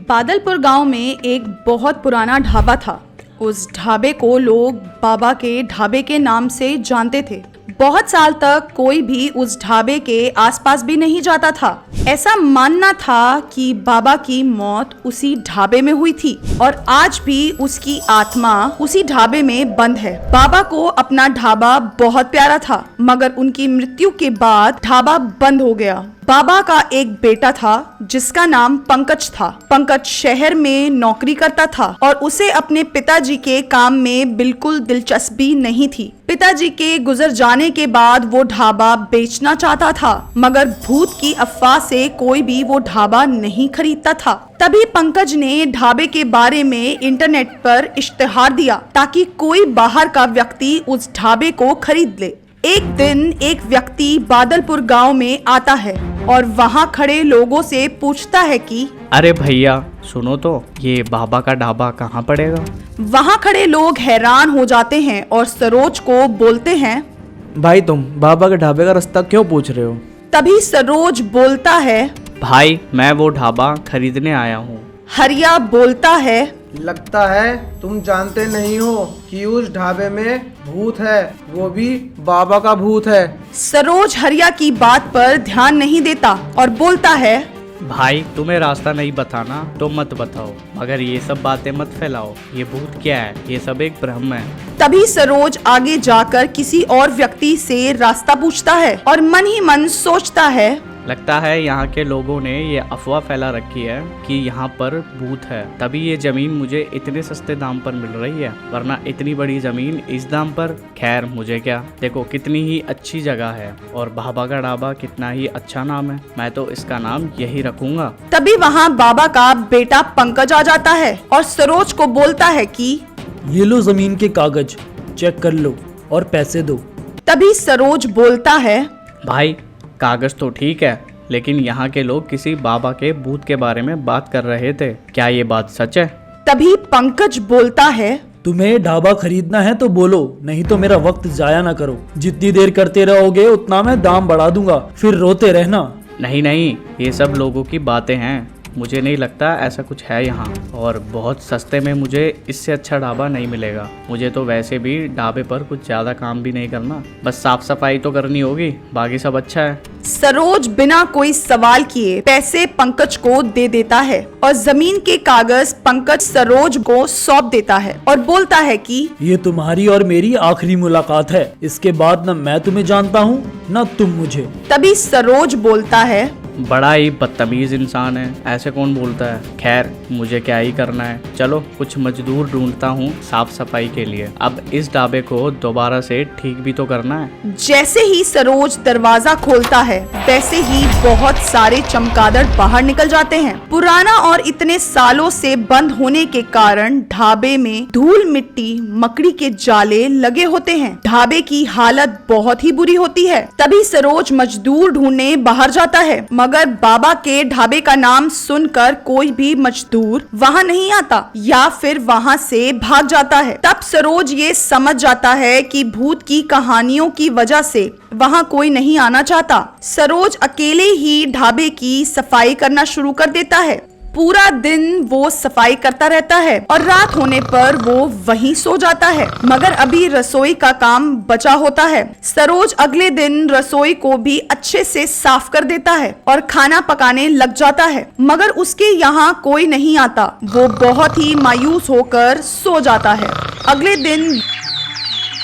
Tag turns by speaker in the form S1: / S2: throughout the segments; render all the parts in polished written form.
S1: बादलपुर गांव में एक बहुत पुराना ढाबा था। उस ढाबे को लोग बाबा के ढाबे के नाम से जानते थे। बहुत साल तक कोई भी उस ढाबे के आसपास भी नहीं जाता था। ऐसा मानना था कि बाबा की मौत उसी ढाबे में हुई थी और आज भी उसकी आत्मा उसी ढाबे में बंद है। बाबा को अपना ढाबा बहुत प्यारा था, मगर उनकी मृत्यु के बाद ढाबा बंद हो गया। बाबा का एक बेटा था जिसका नाम पंकज था। पंकज शहर में नौकरी करता था और उसे अपने पिताजी के काम में बिल्कुल दिलचस्पी नहीं थी। पिताजी के गुजर जाने के बाद वो ढाबा बेचना चाहता था, मगर भूत की अफवाह से कोई भी वो ढाबा नहीं खरीदता था। तभी पंकज ने ढाबे के बारे में इंटरनेट पर इश्तिहार दिया ताकि कोई बाहर का व्यक्ति उस ढाबे को खरीद ले। एक दिन एक व्यक्ति बादलपुर गांव में आता है और वहां खड़े लोगों से पूछता है कि
S2: अरे भैया सुनो तो, ये बाबा का ढाबा कहाँ पड़ेगा?
S1: वहां खड़े लोग हैरान हो जाते हैं और सरोज को बोलते हैं,
S3: भाई तुम बाबा के ढाबे का रास्ता क्यों पूछ रहे हो?
S1: तभी सरोज बोलता है,
S2: भाई मैं वो ढाबा खरीदने आया हूँ।
S1: हरिया बोलता है,
S4: लगता है तुम जानते नहीं हो कि उस ढाबे में भूत है, वो भी बाबा का भूत है।
S1: सरोज हरिया की बात पर ध्यान नहीं देता और बोलता है,
S2: भाई तुम्हें रास्ता नहीं बताना तो मत बताओ, मगर ये सब बातें मत फैलाओ। ये भूत क्या है? ये सब एक भ्रम है।
S1: तभी सरोज आगे जाकर किसी और व्यक्ति से रास्ता पूछता है और मन ही मन सोचता है,
S2: लगता है यहाँ के लोगों ने ये अफवाह फैला रखी है कि यहाँ पर भूत है, तभी ये जमीन मुझे इतने सस्ते दाम पर मिल रही है, वरना इतनी बड़ी जमीन इस दाम पर। खैर मुझे क्या, देखो कितनी ही अच्छी जगह है और बाबा का ढाबा कितना ही अच्छा नाम है, मैं तो इसका नाम यही रखूंगा।
S1: तभी वहाँ बाबा का बेटा पंकज आ जाता है और सरोज को बोलता है कि
S3: ये लो जमीन के कागज, चेक कर लो और पैसे दो।
S1: तभी सरोज बोलता है,
S2: भाई कागज तो ठीक है, लेकिन यहाँ के लोग किसी बाबा के भूत के बारे में बात कर रहे थे, क्या ये बात सच है?
S1: तभी पंकज बोलता है,
S3: तुम्हें ढाबा खरीदना है तो बोलो, नहीं तो मेरा वक्त जाया ना करो। जितनी देर करते रहोगे उतना मैं दाम बढ़ा दूंगा, फिर रोते रहना।
S2: नहीं नहीं, ये सब लोगों की बातें हैं, मुझे नहीं लगता ऐसा कुछ है यहाँ, और बहुत सस्ते में मुझे इससे अच्छा ढाबा नहीं मिलेगा। मुझे तो वैसे भी ढाबे पर कुछ ज़्यादा काम भी नहीं करना, बस साफ सफाई तो करनी होगी, बाकी सब अच्छा है।
S1: सरोज बिना कोई सवाल किए पैसे पंकज को दे देता है और जमीन के कागज पंकज सरोज को सौंप देता है और बोलता है कि
S3: ये तुम्हारी और मेरी आखिरी मुलाकात है, इसके बाद न मैं तुम्हें जानता हूँ न तुम मुझे।
S1: तभी सरोज बोलता है,
S2: बड़ा ही बदतमीज इंसान है, ऐसे कौन बोलता है। खैर मुझे क्या ही करना है, चलो कुछ मजदूर ढूंढता हूँ साफ सफाई के लिए, अब इस ढाबे को दोबारा से ठीक भी तो करना है।
S1: जैसे ही सरोज दरवाजा खोलता है वैसे ही बहुत सारे चमगादड़ बाहर निकल जाते हैं। पुराना और इतने सालों से बंद होने के कारण ढाबे में धूल मिट्टी मकड़ी के जाले लगे होते हैं। ढाबे की हालत बहुत ही बुरी होती है। तभी सरोज मजदूर ढूंढने बाहर जाता है, मगर बाबा के ढाबे का नाम सुनकर कोई भी मजदूर वहाँ नहीं आता या फिर वहाँ से भाग जाता है। तब सरोज ये समझ जाता है कि भूत की कहानियों की वजह से वहाँ कोई नहीं आना चाहता। सरोज अकेले ही ढाबे की सफाई करना शुरू कर देता है। पूरा दिन वो सफाई करता रहता है और रात होने पर वो वहीं सो जाता है, मगर अभी रसोई का काम बचा होता है। सरोज अगले दिन रसोई को भी अच्छे से साफ कर देता है और खाना पकाने लग जाता है, मगर उसके यहाँ कोई नहीं आता। वो बहुत ही मायूस होकर सो जाता है। अगले दिन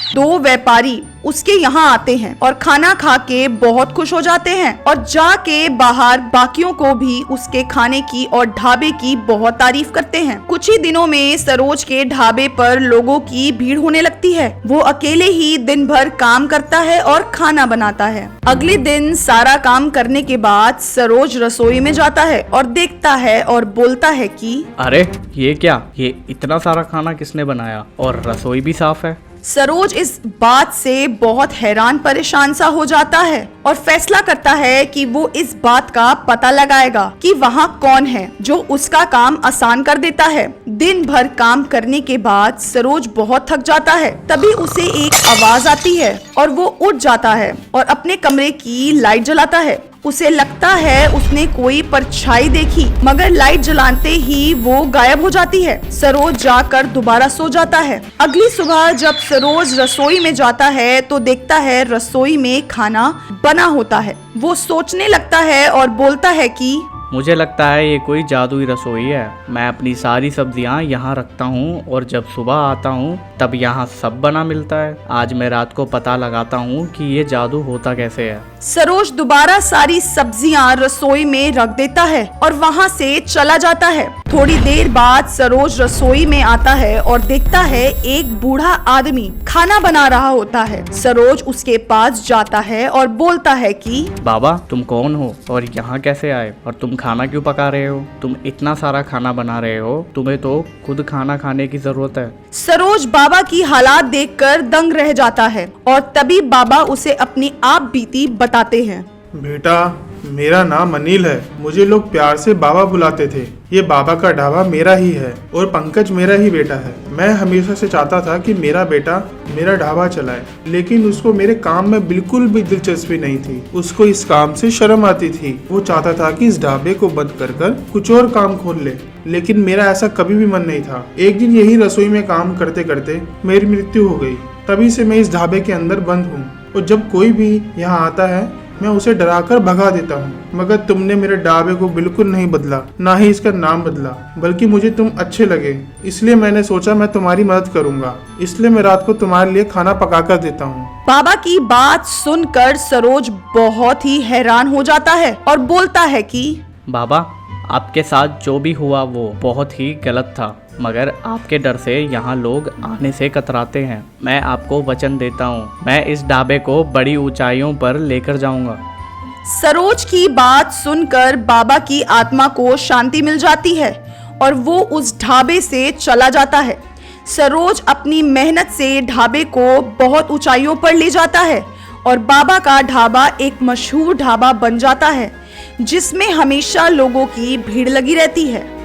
S1: दो व्यापारी उसके यहाँ आते हैं और खाना खा के बहुत खुश हो जाते हैं और जाके बाहर बाकियों को भी उसके खाने की और ढाबे की बहुत तारीफ करते हैं। कुछ ही दिनों में सरोज के ढाबे पर लोगों की भीड़ होने लगती है। वो अकेले ही दिन भर काम करता है और खाना बनाता है। अगले दिन सारा काम करने के बाद सरोज रसोई में जाता है और देखता है और बोलता है कि
S2: अरे ये क्या, ये इतना सारा खाना किसने बनाया और रसोई भी साफ है।
S1: सरोज इस बात से बहुत हैरान परेशान सा हो जाता है और फैसला करता है कि वो इस बात का पता लगाएगा कि वहाँ कौन है जो उसका काम आसान कर देता है। दिन भर काम करने के बाद सरोज बहुत थक जाता है। तभी उसे एक आवाज आती है और वो उठ जाता है और अपने कमरे की लाइट जलाता है। उसे लगता है उसने कोई परछाई देखी, मगर लाइट जलाते ही वो गायब हो जाती है। सरोज जाकर दोबारा सो जाता है। अगली सुबह जब सरोज रसोई में जाता है तो देखता है रसोई में खाना बना होता है। वो सोचने लगता है और बोलता है कि
S2: मुझे लगता है ये कोई जादुई रसोई है। मैं अपनी सारी सब्जियां यहाँ रखता हूँ और जब सुबह आता हूँ तब यहाँ सब बना मिलता है। आज मैं रात को पता लगाता हूँ कि ये जादू होता कैसे है।
S1: सरोज दोबारा सारी सब्जियां रसोई में रख देता है और वहाँ से चला जाता है। थोड़ी देर बाद सरोज रसोई में आता है और देखता है एक बूढ़ा आदमी खाना बना रहा होता है। सरोज उसके पास जाता है और बोलता है कि
S2: बाबा, तुम कौन हो और यहाँ कैसे आए और तुम खाना क्यों पका रहे हो? तुम इतना सारा खाना बना रहे हो, तुम्हें तो खुद खाना खाने की जरूरत है।
S1: सरोज बाबा की हालात देखकर दंग रह जाता है और तभी बाबा उसे अपनी आप बीती बताते हैं।
S5: बेटा, मेरा नाम अनिल है। मुझे लोग प्यार से बाबा बुलाते थे। ये बाबा का ढाबा मेरा ही है और पंकज मेरा ही बेटा है। मैं हमेशा से चाहता था कि मेरा बेटा मेरा ढाबा चलाए, लेकिन उसको मेरे काम में बिल्कुल भी दिलचस्पी नहीं थी। उसको इस काम से शर्म आती थी। वो चाहता था कि इस ढाबे को बंद कर कुछ और काम खोल ले, लेकिन मेरा ऐसा कभी भी मन नहीं था। एक दिन यही रसोई में काम करते करते मेरी मृत्यु हो गई। तभी से मैं इस ढाबे के अंदर बंद हूँ और जब कोई भी यहाँ आता है मैं उसे डराकर भगा देता हूँ। मगर तुमने मेरे ढाबे को बिल्कुल नहीं बदला, ना ही इसका नाम बदला, बल्कि मुझे तुम अच्छे लगे, इसलिए मैंने सोचा मैं तुम्हारी मदद करूँगा। इसलिए मैं रात को तुम्हारे लिए खाना पका कर देता हूँ।
S1: बाबा की बात सुनकर सरोज बहुत ही हैरान हो जाता है और बोलता है कि
S2: बाबा, आपके साथ जो भी हुआ वो बहुत ही गलत था, मगर आपके डर से यहाँ लोग आने से कतराते हैं। मैं आपको वचन देता हूँ, मैं इस ढाबे को बड़ी ऊंचाइयों पर लेकर जाऊँगा।
S1: सरोज की बात सुनकर बाबा की आत्मा को शांति मिल जाती है और वो उस ढाबे से चला जाता है। सरोज अपनी मेहनत से ढाबे को बहुत ऊंचाइयों पर ले जाता है और बाबा का ढाबा एक मशहूर ढाबा बन जाता है जिसमें हमेशा लोगों की भीड़ लगी रहती है।